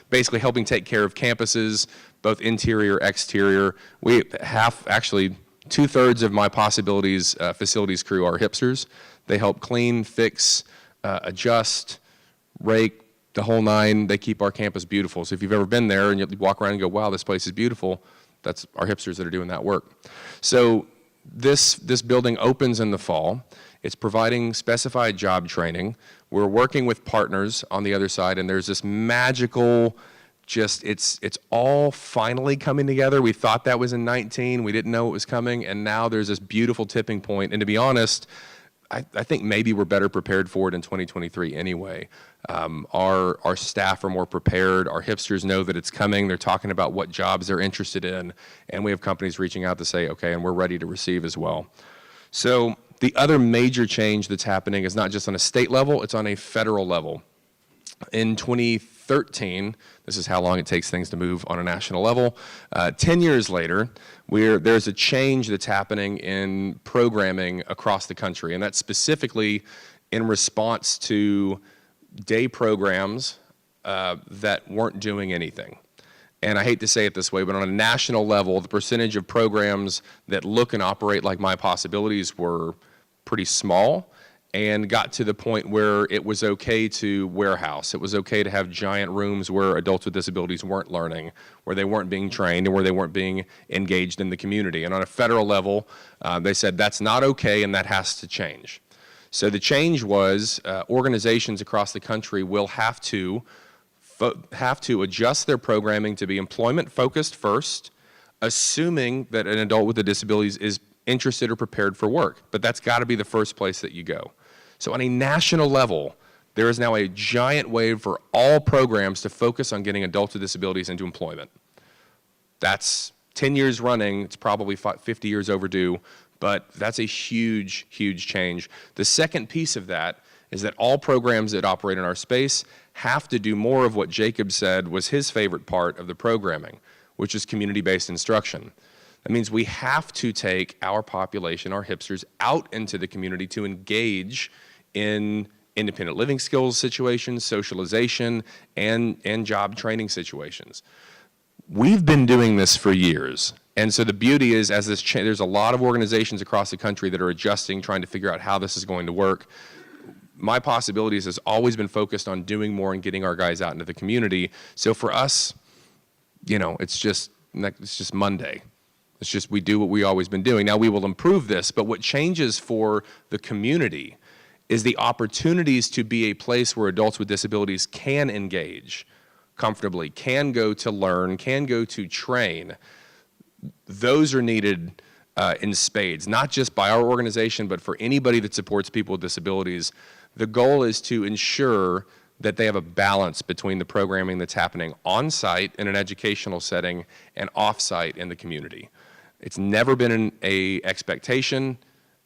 basically helping take care of campuses, both interior, exterior. We have, actually, 2/3 of my Possibilities facilities crew are hipsters. They help clean, fix, adjust, rake, the whole nine. They keep our campus beautiful. So if you've ever been there and you walk around and go, wow, this place is beautiful, that's our hipsters that are doing that work. So this building opens in the fall. It's providing specified job training. We're working with partners on the other side, and there's this magical, it's all finally coming together. We thought that was in 19. We didn't know it was coming, and now there's this beautiful tipping point. And to be honest, I think maybe we're better prepared for it in 2023 anyway. Our staff are more prepared. Our hipsters know that it's coming. They're talking about what jobs they're interested in, and we have companies reaching out to say, okay, and we're ready to receive as well. So the other major change that's happening is not just on a state level, it's on a federal level. In 2013, this is how long it takes things to move on a national level, 10 years later, there's a change that's happening in programming across the country, and that's specifically in response to day programs that weren't doing anything. And I hate to say it this way, but on a national level, the percentage of programs that look and operate like My Possibilities were pretty small, and got to the point where it was okay to warehouse. It was okay to have giant rooms where adults with disabilities weren't learning, where they weren't being trained, and where they weren't being engaged in the community. And on a federal level, they said that's not okay and that has to change. So the change was organizations across the country will have to adjust their programming to be employment-focused first, assuming that an adult with a disability is interested or prepared for work. But that's got to be the first place that you go. So on a national level, there is now a giant wave for all programs to focus on getting adults with disabilities into employment. That's 10 years running. It's probably 50 years overdue, but that's a huge, huge change. The second piece of that is that all programs that operate in our space have to do more of what Jacob said was his favorite part of the programming, which is community-based instruction. That means we have to take our population, our hipsters, out into the community to engage in independent living skills situations, socialization, and job training situations. We've been doing this for years. And so the beauty is, as this there's a lot of organizations across the country that are adjusting, trying to figure out how this is going to work. My Possibilities has always been focused on doing more and getting our guys out into the community. So for us, you know, it's just Monday. It's just we do what we've always been doing. Now we will improve this, but what changes for the community is the opportunities to be a place where adults with disabilities can engage comfortably, can go to learn, can go to train. Those are needed in spades, not just by our organization, but for anybody that supports people with disabilities. The goal is to ensure that they have a balance between the programming that's happening on-site in an educational setting and off-site in the community. It's never been an expectation,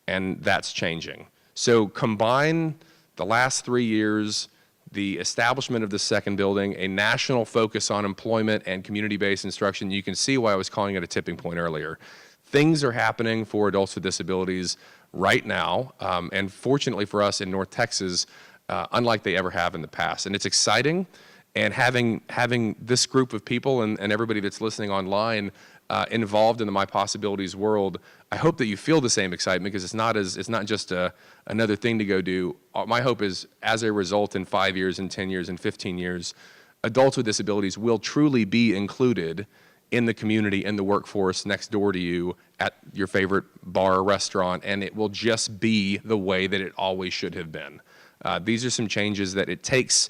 and that's changing. So combine the last 3 years, the establishment of the second building, a national focus on employment and community-based instruction. You can see why I was calling it a tipping point earlier. Things are happening for adults with disabilities right now, and fortunately for us in North Texas, unlike they ever have in the past. And it's exciting, and having this group of people and everybody that's listening online involved in the My Possibilities world, I hope that you feel the same excitement, because it's not just another thing to go do. My hope is, as a result, in 5 years, in 10 years, in 15 years, adults with disabilities will truly be included in the community, in the workforce, next door to you, at your favorite bar or restaurant, and it will just be the way that it always should have been. These are some changes that it takes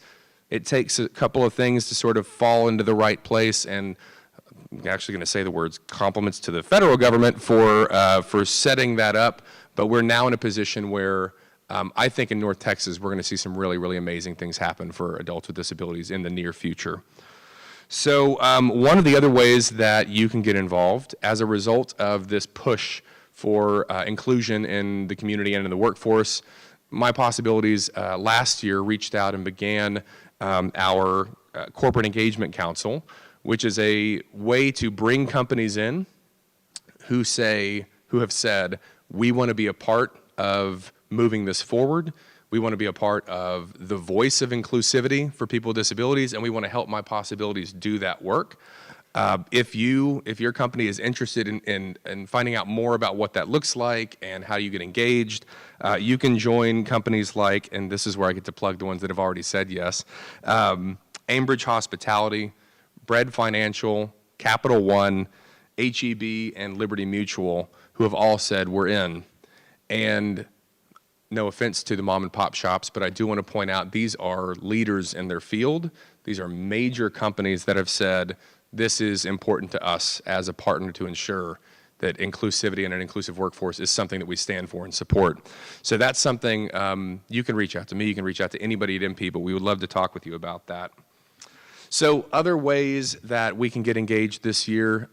a couple of things to sort of fall into the right place, and I'm actually going to say the words compliments to the federal government for setting that up. But we're now in a position where I think in North Texas we're going to see some really, really amazing things happen for adults with disabilities in the near future. So one of the other ways that you can get involved as a result of this push for inclusion in the community and in the workforce, My Possibilities last year reached out and began our Corporate Engagement Council, which is a way to bring companies in who have said, we want to be a part of moving this forward. We want to be a part of the voice of inclusivity for people with disabilities, and we want to help My Possibilities do that work. If your company is interested in finding out more about what that looks like and how you get engaged, you can join companies like, and this is where I get to plug the ones that have already said yes, Ambridge Hospitality, Bread Financial, Capital One, HEB, and Liberty Mutual, who have all said we're in. And no offense to the mom and pop shops, but I do want to point out these are leaders in their field. These are major companies that have said this is important to us as a partner to ensure that inclusivity and an inclusive workforce is something that we stand for and support. So that's something you can reach out to me, you can reach out to anybody at MP, but we would love to talk with you about that. So other ways that we can get engaged this year,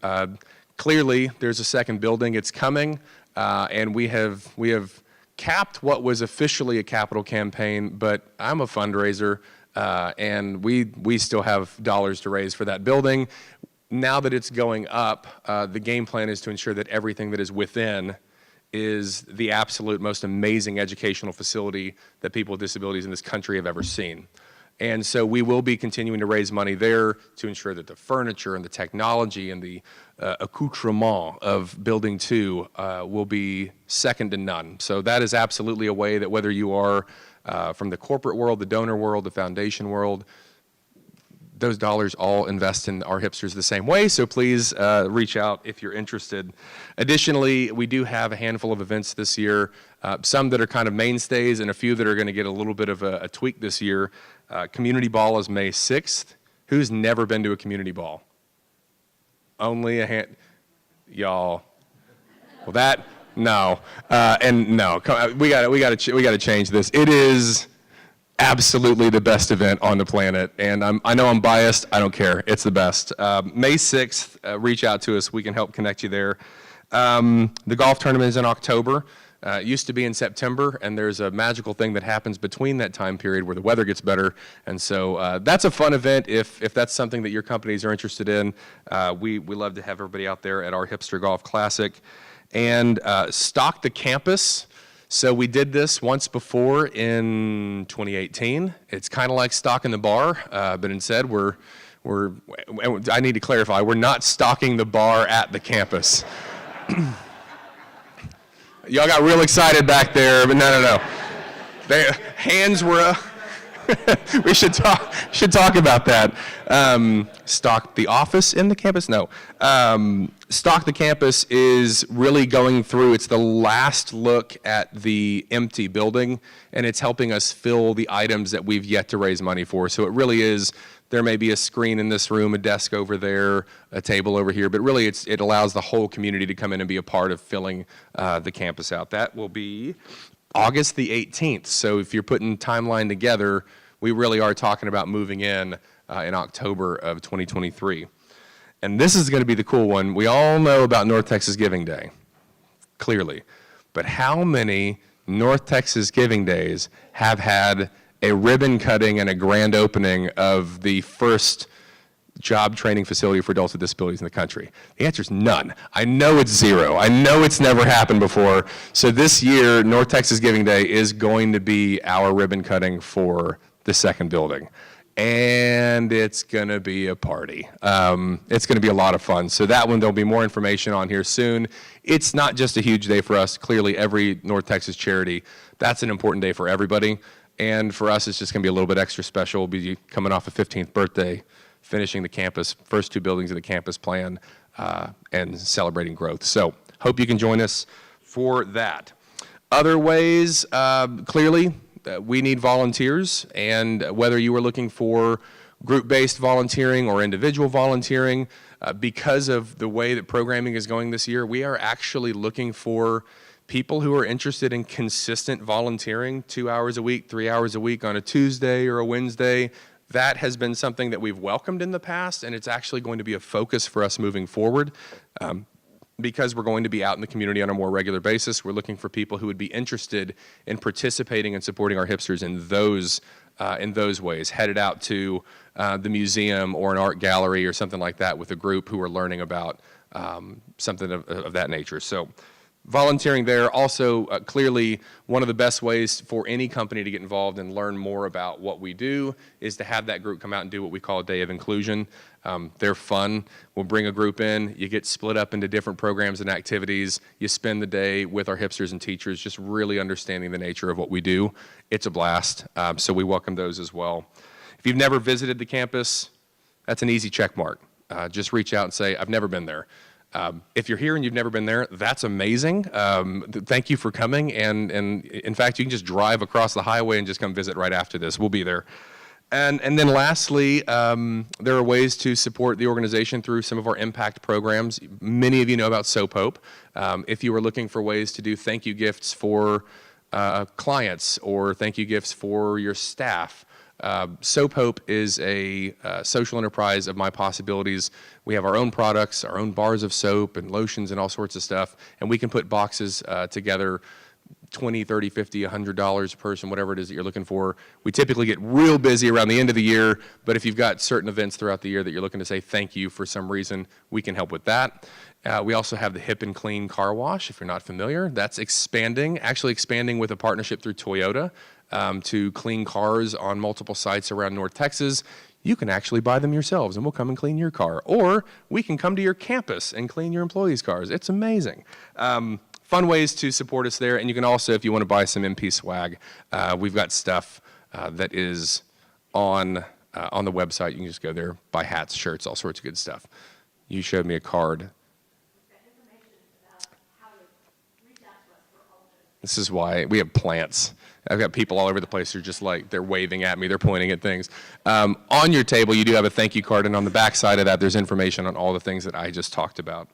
clearly there's a second building, it's coming, and we have capped what was officially a capital campaign, but I'm a fundraiser, and we still have dollars to raise for that building. Now that it's going up, the game plan is to ensure that everything that is within is the absolute most amazing educational facility that people with disabilities in this country have ever seen. And so we will be continuing to raise money there to ensure that the furniture and the technology and the accoutrement of Building 2 will be second to none. So that is absolutely a way that whether you are from the corporate world, the donor world, the foundation world, those dollars all invest in our hipsters the same way, so please reach out if you're interested. Additionally, we do have a handful of events this year, some that are kind of mainstays and a few that are going to get a little bit of a tweak this year. Community Ball is May 6th. Who's never been to a community ball? Only a hand, y'all. Well, that, no, and no, we got to change this. It is absolutely the best event on the planet, and I know I'm biased. I don't care. It's the best. May 6th, reach out to us. We can help connect you there. The golf tournament is in October. It used to be in September, and there's a magical thing that happens between that time period where the weather gets better, and so that's a fun event if that's something that your companies are interested in. We love to have everybody out there at our Hipster Golf Classic. And Stock the Campus. So we did this once before in 2018. It's kind of like stocking the bar, but instead I need to clarify, we're not stocking the bar at the campus. Y'all got real excited back there, but no. Hands were up. We should talk about that. Stock the office in the campus? No. Stock the Campus is really going through, it's the last look at the empty building, and it's helping us fill the items that we've yet to raise money for. So it really is, there may be a screen in this room, a desk over there, a table over here, but really it allows the whole community to come in and be a part of filling the campus out. That will be August the 18th. So if you're putting timeline together, we really are talking about moving in October of 2023. And this is going to be the cool one. We all know about North Texas Giving Day, clearly. But how many North Texas Giving Days have had a ribbon cutting and a grand opening of the first job training facility for adults with disabilities in the country? The answer is none. I know it's zero. I know it's never happened before. So this year, North Texas Giving Day is going to be our ribbon cutting for the second building. And it's going to be a party. It's going to be a lot of fun. So that one, there'll be more information on here soon. It's not just a huge day for us. Clearly, every North Texas charity, that's an important day for everybody. And for us, it's just going to be a little bit extra special. We'll be coming off a 15th birthday, finishing the campus, first two buildings of the campus plan, and celebrating growth. So hope you can join us for that. Other ways, clearly, we need volunteers, and whether you are looking for group-based volunteering or individual volunteering, because of the way that programming is going this year, we are actually looking for people who are interested in consistent volunteering, 2 hours a week, 3 hours a week on a Tuesday or a Wednesday. That has been something that we've welcomed in the past, and it's actually going to be a focus for us moving forward. Because we're going to be out in the community on a more regular basis, we're looking for people who would be interested in participating and supporting our hipsters in those ways, headed out to the museum or an art gallery or something like that with a group who are learning about something of that nature. So volunteering there. Also, clearly, one of the best ways for any company to get involved and learn more about what we do is to have that group come out and do what we call a day of inclusion. They're fun. We'll bring a group in. You get split up into different programs and activities. You spend the day with our hipsters and teachers, just really understanding the nature of what we do. It's a blast. So we welcome those as well. If you've never visited the campus, that's an easy check mark. Just reach out and say, I've never been there. If you're here and you've never been there, that's amazing. Thank you for coming. And in fact, you can just drive across the highway and just come visit right after this. We'll be there. And then lastly, there are ways to support the organization through some of our impact programs. Many of you know about Soap Hope. If you were looking for ways to do thank you gifts for clients or thank you gifts for your staff, Soap Hope is a social enterprise of my possibilities. We have our own products, our own bars of soap and lotions and all sorts of stuff, and we can put boxes together, $20, $30, $50, $100 a person, whatever it is that you're looking for. We typically get real busy around the end of the year, but if you've got certain events throughout the year that you're looking to say thank you for some reason, we can help with that. We also have the Hip and Clean Car Wash, if you're not familiar. That's expanding, actually expanding with a partnership through Toyota to clean cars on multiple sites around North Texas. You can actually buy them yourselves, and we'll come and clean your car. Or we can come to your campus and clean your employees' cars. It's amazing. Fun ways to support us there, and you can also, if you want to buy some MP swag, we've got stuff that is on the website. You can just go there, buy hats, shirts, all sorts of good stuff. You showed me a card. This is why we have plants. I've got people all over the place who are just like, they're waving at me, they're pointing at things. On your table, you do have a thank you card, and on the back side of that, there's information on all the things that I just talked about.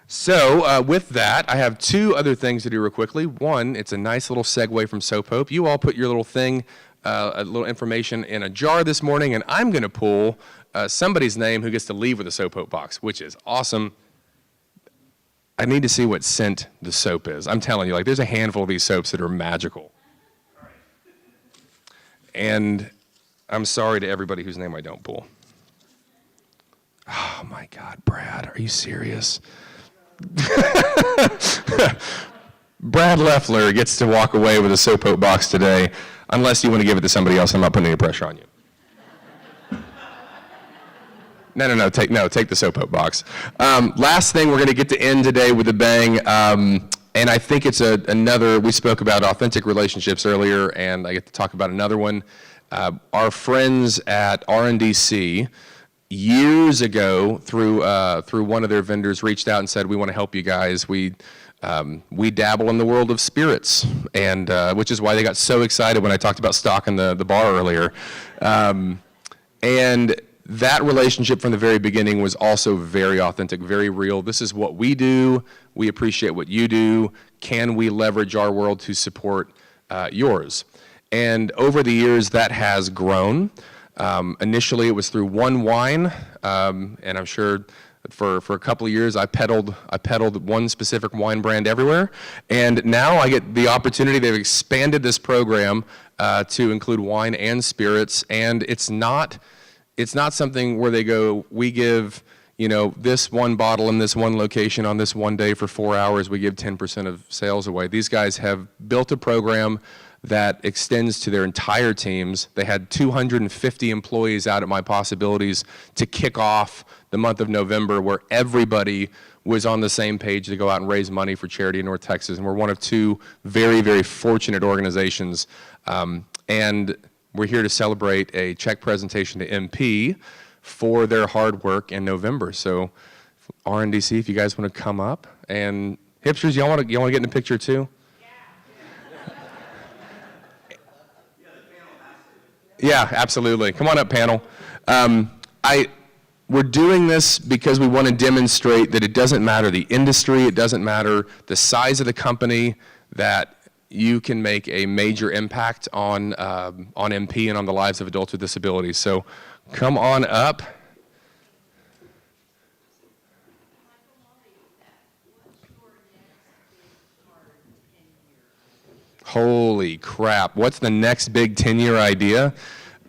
So with that, I have two other things to do real quickly. One, it's a nice little segue from Soap Hope. You all put your little thing, a little information in a jar this morning, and I'm going to pull somebody's name who gets to leave with a Soap Hope box, which is awesome. I need to see what scent the soap is. I'm telling you, like, there's a handful of these soaps that are magical. And I'm sorry to everybody whose name I don't pull. Oh my God, Brad, are you serious? Brad Leffler gets to walk away with a Soap Hope box today, unless you want to give it to somebody else. I'm not putting any pressure on you. No, take the Soap Hope box. Last thing, we're going to get to end today with a bang, and I think it's another, we spoke about authentic relationships earlier, and I get to talk about another one. Our friends at RNDC, years ago, through one of their vendors, reached out and said, we want to help you guys. We dabble in the world of spirits, and which is why they got so excited when I talked about stocking the bar earlier. And that relationship from the very beginning was also very authentic, very real. This is what we do. We appreciate what you do. Can we leverage our world to support yours? And over the years, that has grown. Initially, it was through one wine, and I'm sure for a couple of years, I peddled one specific wine brand everywhere. And now I get the opportunity. They've expanded this program to include wine and spirits, and it's not something where they go, we give, this one bottle in this one location on this one day for 4 hours, we give 10% of sales away. These guys have built a program that extends to their entire teams. They had 250 employees out at My Possibilities to kick off the month of November, where everybody was on the same page to go out and raise money for charity in North Texas. And we're one of two very, very fortunate organizations. And we're here to celebrate a check presentation to MP for their hard work in November. So RNDC, if you guys want to come up, and hipsters, y'all want to get in the picture too? Yeah, absolutely. Come on up, panel. We're doing this because we want to demonstrate that it doesn't matter the industry, it doesn't matter the size of the company, that you can make a major impact on MP and on the lives of adults with disabilities. So come on up. Holy crap, what's the next big 10-year idea?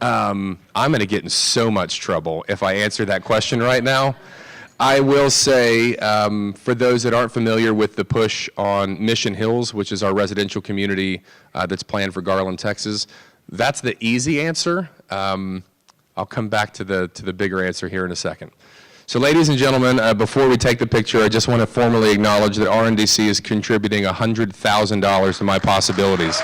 I'm going to get in so much trouble if I answer that question right now. I will say, for those that aren't familiar with the push on Mission Hills, which is our residential community that's planned for Garland, Texas, that's the easy answer. I'll come back to the bigger answer here in a second. So ladies and gentlemen, before we take the picture, I just want to formally acknowledge that RNDC is contributing $100,000 to my possibilities.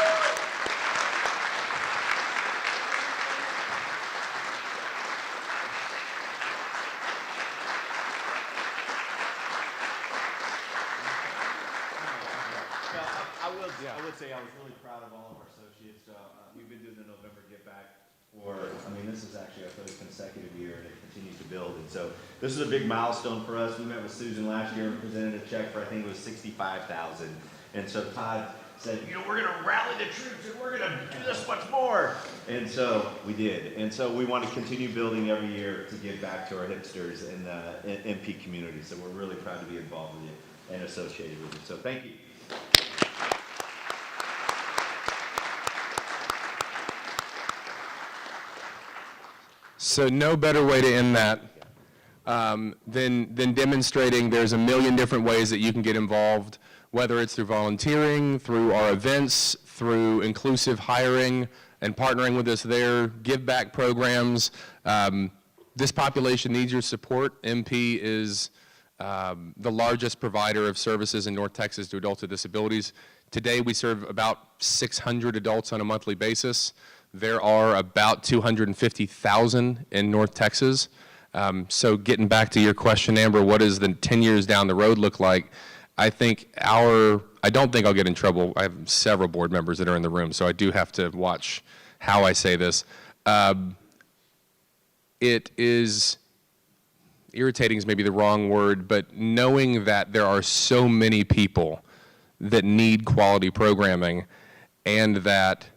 I would say I was really proud of all of our associates. We've been doing the November Give Back for, this is actually our third consecutive year, and it continues to build. And so this is a big milestone for us. We met with Susan last year and presented a check for, I think it was $65,000. And so Todd said, we're going to rally the troops and we're going to do this much more. And so we did. And so we want to continue building every year to give back to our hipsters in the MP community. So we're really proud to be involved with it and associated with it. So thank you. So no better way to end that than demonstrating there's a million different ways that you can get involved, whether it's through volunteering, through our events, through inclusive hiring and partnering with us there, give back programs. This population needs your support. MP is the largest provider of services in North Texas to adults with disabilities. Today we serve about 600 adults on a monthly basis. There are about 250,000 in North Texas. So getting back to your question, Amber, what does the 10 years down the road look like? I don't think I'll get in trouble. I have several board members that are in the room, so I do have to watch how I say this. It is irritating is maybe the wrong word, but knowing that there are so many people that need quality programming and that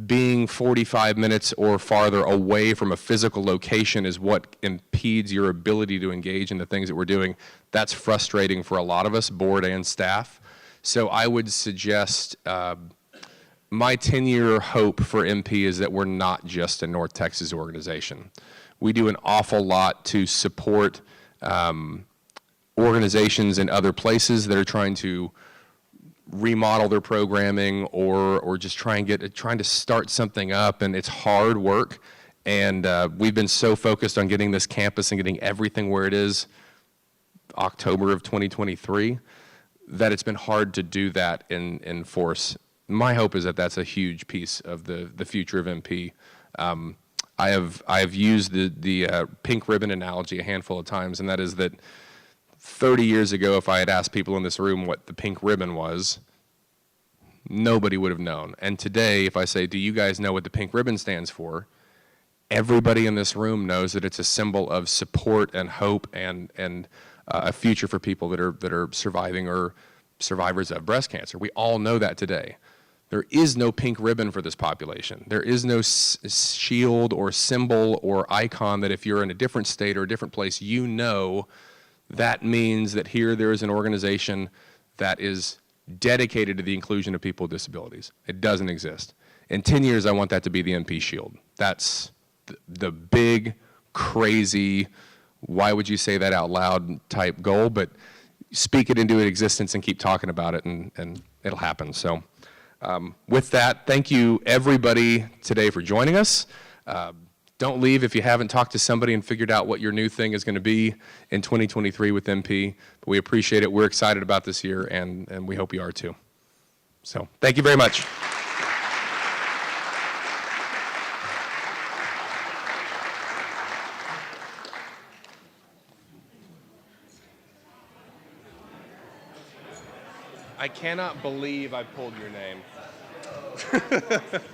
being 45 minutes or farther away from a physical location is what impedes your ability to engage in the things that we're doing, that's frustrating for a lot of us, board and staff. So I would suggest my 10-year hope for MP is that we're not just a North Texas organization. We do an awful lot to support organizations in other places that are trying to remodel their programming or just trying to start something up, and it's hard work. And we've been so focused on getting this campus and getting everything where it is October of 2023 that it's been hard to do that in force. My hope is that that's a huge piece of the future of MP. I have used the pink ribbon analogy a handful of times, and that is that 30 years ago, if I had asked people in this room what the pink ribbon was, nobody would have known. And today, if I say, do you guys know what the pink ribbon stands for? Everybody in this room knows that it's a symbol of support and hope and a future for people that are surviving or survivors of breast cancer. We all know that today. There is no pink ribbon for this population. There is no shield or symbol or icon that if you're in a different state or a different place, you know that means that here there is an organization that is dedicated to the inclusion of people with disabilities. It doesn't exist. In 10 years, I want that to be the MP Shield. That's the big, crazy, why would you say that out loud type goal, but speak it into existence and keep talking about it and it'll happen. So with that, thank you everybody today for joining us. Don't leave if you haven't talked to somebody and figured out what your new thing is going to be in 2023 with MP. But we appreciate it. We're excited about this year, and we hope you are too. So thank you very much. I cannot believe I pulled your name.